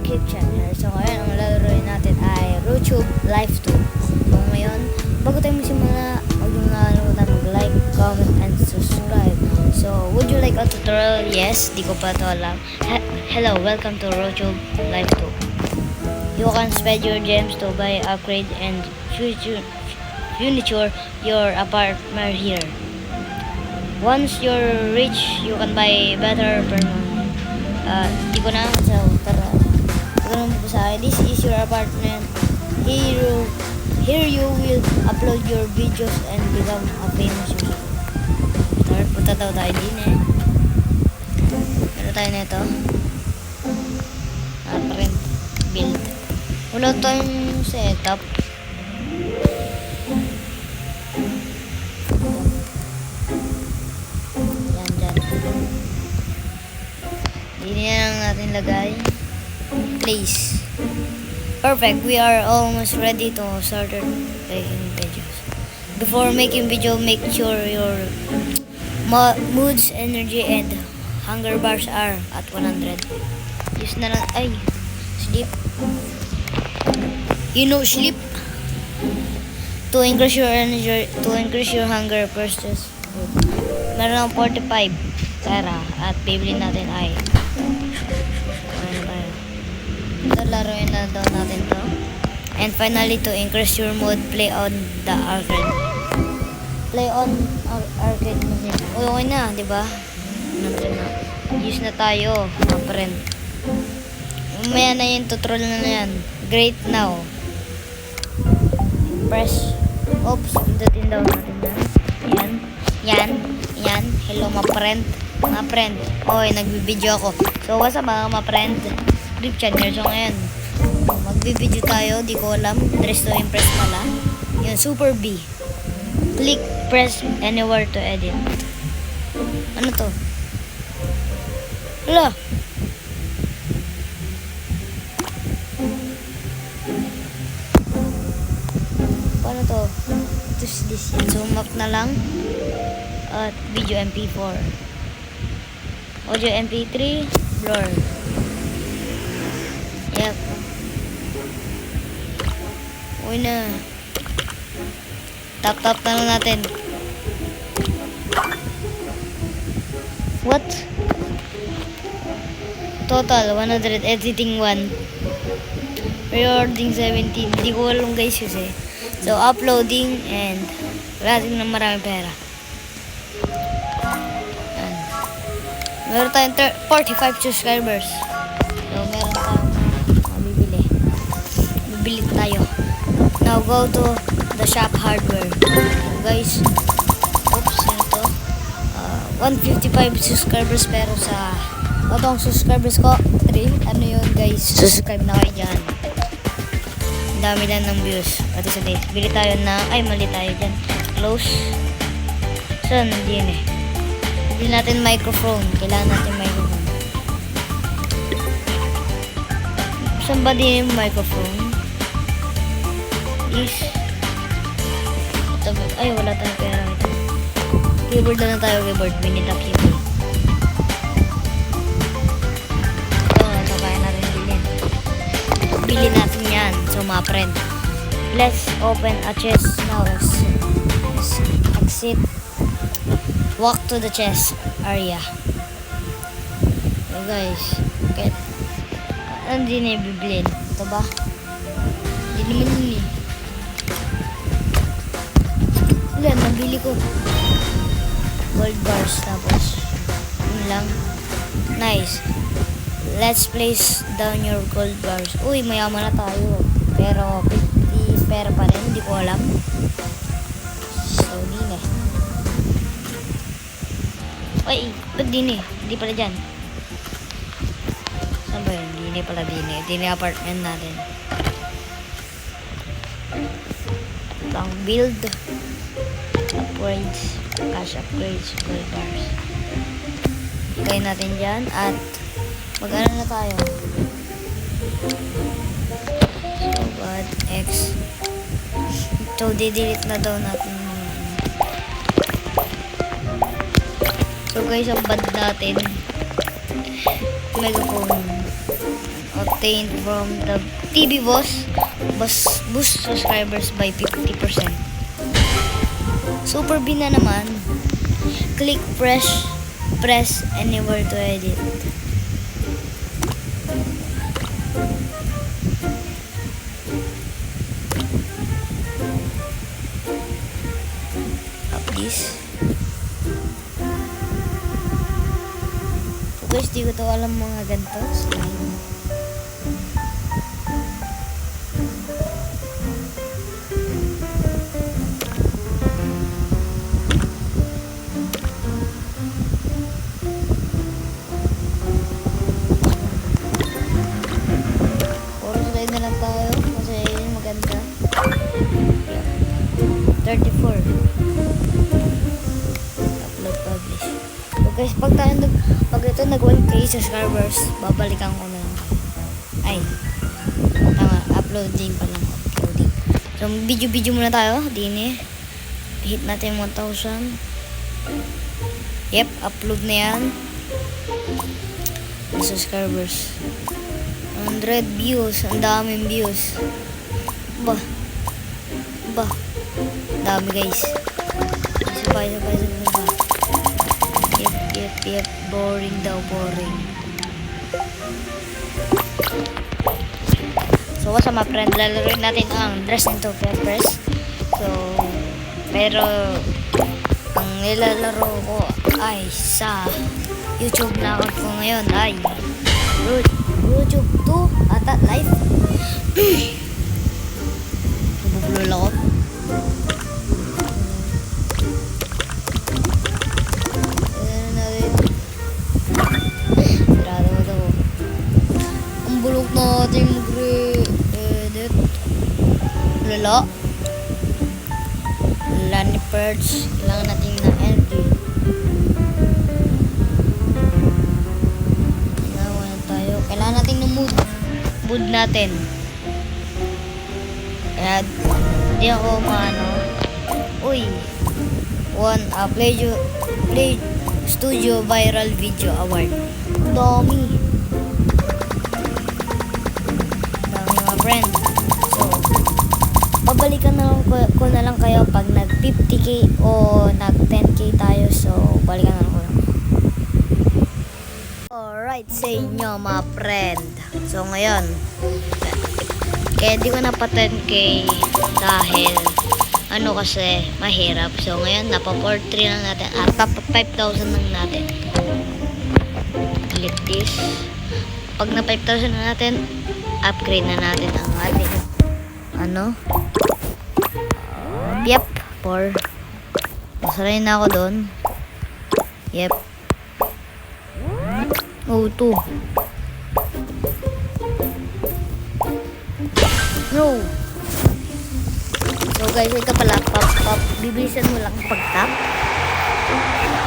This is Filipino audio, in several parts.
Clip Channel. So ngayon, ang laruin natin ay RoTube Live 2. So ngayon, bago tayo magsimula, huwag nyo nakalimutan mag-like, comment, and subscribe. So, would you like a tutorial? Yes, di ko pa ito alam. Hello, welcome to RoTube Live 2. You can spend your gems to buy, upgrade, and furniture your apartment here. Once you're rich, you can buy better per month. Di ko na, so tara. This is your apartment. Here you will upload your videos and become a famous YouTuber. Tara, punta daw tayo din eh. Ano tayo na ito? Print, build. Wala tayong setup. Hindi na lang natin lagay. Place. Perfect. We are almost ready to start making videos. Before making video, make sure your moods, energy, and hunger bars are at 100. Use na lang. Ay, sleep. You know, sleep. To increase your energy, to increase your hunger, purchase food. Meron ng 45 pera at bibili natin ay ito, laruin na daw natin to. And finally, to increase your mood, play on the arcade. Play on arcade machine. Okay na, di ba? Use na tayo, mga friend. Umaya na yung tutorial na yan. Great now. Press. Oops, pindutin daw natin yan. Yan. Hello, mga friend. Mga friend. Oy, nagbibideo ako. So, what's up mga friend? Clip Channel. So ngayon, magbibideo tayo. Di ko alam. Dress to impress pala. Yung Super B. Click, press anywhere to edit. Ano to? Hala. Paano to? Tus this yan. Zoom up na lang. At video MP4. Audio MP3. Blur. Yep. Uy na. Tap na lang natin. What? Total 100, editing 1. Recording 17. Di ko alam guys kasi. So uploading and rating ng maraming pera. Yan. Meron tayong 45 subscribers. So meron tayong bibili tayo. Now go to the shop hardware. Guys, oops, yun to. 155 subscribers pero sa otong subscribers ko 3. Ano yun guys? Subscribe na kayo dyan. Ang dami lang ng views. At isa din, bili tayo na, ay mali tayo dyan. Close. Saan? Hindi yun eh. Bili natin microphone. Kailangan natin microphone. Saan ba din yung microphone? Ay, wala tayong pera ito. Keyboard na lang tayo, keyboard. Minita keyboard. Ito kaya natin bilhin. Bilhin natin yan. So, mga friend. Let's open a chest now. Exit. Walk to the chest area. So, guys. Okay. Ano din na ibibilhin? Ito ba? Hindi naman yun eh. Wala, nabili ko gold bars tapos yun lang. Nice. Let's place down your gold bars. Uy, mayaman na tayo. Pero 50 pera pa rin. Hindi ko alam. So, din eh. Ay, ba't din eh? Hindi pala dyan. Saan ba yun? Din eh pala din eh. Din eh apartment natin. Pang build. Upgrades, cash upgrades, gold bars. Ilagay natin dyan at mag-ano na tayo. So, bad X. So, di-delete na daw natin mga So, guys, ang bad natin. Megaphone. Out. obtained from the TV Boss boost subscribers by 50%. Super B na naman. Click press anywhere to edit. Up this. So guys, di ko to alam mga ganito. So, na lang tayo kasi yun maganda. Yep. 34. Upload, publish. So guys, pag ito nag 1k subscribers, babalikan ko na lang. Ay, tama, uploading pa lang. Uploading. So video muna tayo. Din hit natin 1,000. Yep, upload na yan. Subscribers 100 views, ang daming views. Ba, dami guys. Isa pa. Yep, boring daw, boring. So what's up mga friend, lalaroin natin ang Dress into Peppers. So, pero ang nilalaro ko ay sa YouTube na account ko ngayon ay YouTube 2 ata live. Bubulol ako. Ayan natin. Sarado mo daw. Ang bulok natin mag-edit. Lala. Lala ni Perch. Kailangan natin ng entry. Kailangan natin ng mood natin. Kaya di ako Uy, Play Studio Viral Video Award. Dami mga friend. So babalikan na ko na lang kayo pag nag 50k o nag 10k tayo. So balikan na lang ko. Alright sa inyo mga friend. So ngayon, kaya di ko na pa 10k dahil kasi mahirap. So ngayon napa 4-3 lang natin at napa 5,000 lang natin. Click this. Pag na 5,000 na natin, upgrade na natin ang ating yep, 4. Masaray na ako doon. Yep. Oh, 2. No. So guys, ito pala, bibilisan mo lang pag-tap.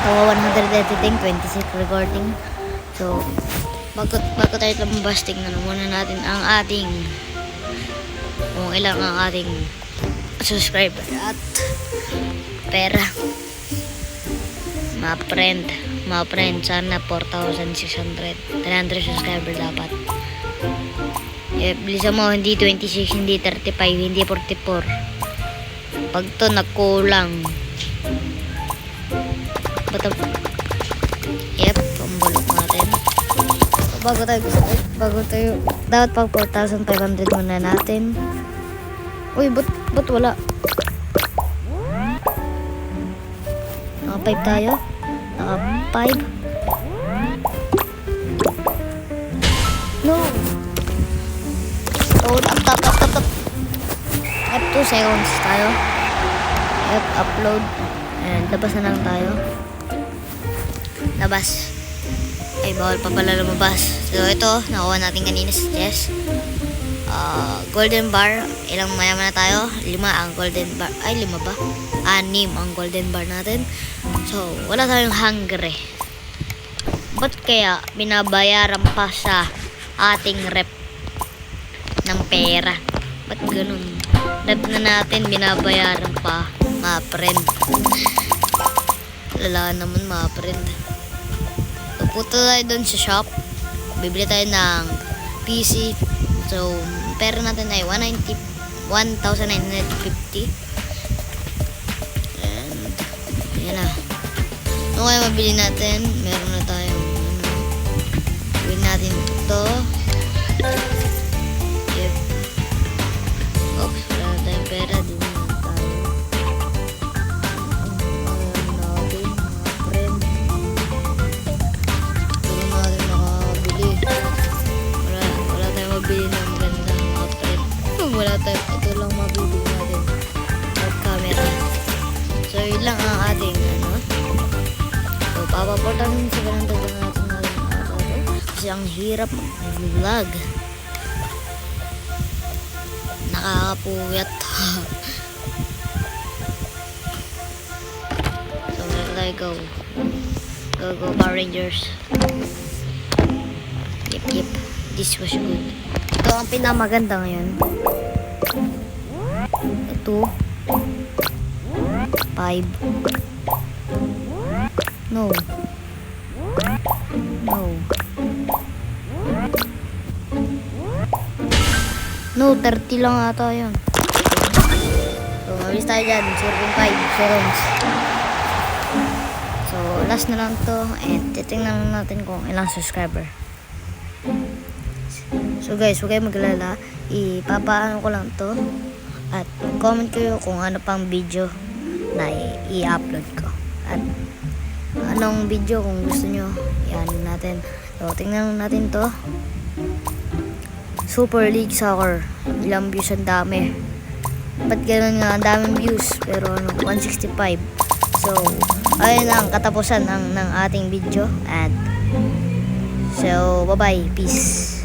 Tawa 100 editing, 26 recording. So, bago tayo lumabas, tingnan muna natin ang ating kung ilang ang ating subscriber at pera. Mga friend, sana 4,600. 300 subscriber dapat. Bilisan mo, hindi 26, hindi 35, hindi 44. Pag to nagkulang. Yep, pambulok natin. Bago tayo, dapat pag 4,500 muna natin. Uy, ba't wala? Naka 5 tayo. Naka 5. No. So, tap. Yep, 2 seconds tayo. Yep, upload. And labas na lang tayo. Labas. Ay, bawal pa pala lumabas. So, ito, nakuha natin kanina sa chest. Golden bar. Ilang mayaman na tayo? 5 ang golden bar. Ay, 5 ba? 6 ang golden bar natin. So, wala tayong hungry. Ba't kaya binabayaran pa sa ating rep ng pera? Ba't ganun? Rep na natin, binabayaran pa, mga friend. Lala naman, mga friend. So, punta tayo doon sa shop. Bibili tayo ng PC. So, pera natin ay 1,950. And, yan na. Ano kaya mabili natin? Meron na tayong, gawin natin ito. Yep. Oops, wala na tayong pera. Di na tayo. Ayan natin, mga friend. Ito na natin makakabili. Wala tayong mabili ng maganda, mga friend. Wala tayong, ito lang mabili natin. At camera. So, yun lang ang ating, So, papaportan sa ganun natin araw. Kasi ang hirap mag-vlog. Nakakapuyat. So, let's go. Go, Power Rangers. Yep. This was good. Ito ang pinamaganda ngayon. Ito. 5. No. 30 lang ata yun. So, mabilis tayo dyan. 0.5 seconds. So, last na lang to. And titingnan natin kung ilang subscriber. So, guys, huwag kayo maglala. Ipapaano ko lang to. At comment kayo kung ano pang video na i-upload ko. At anong video kung gusto nyo. Yan natin. So, tingnan natin to. Super League Soccer. Ilang views ang dami. Ba't ganun nga ang daming views? Pero 165. So, ayun ang katapusan ng ating video. And so, bye-bye. Peace.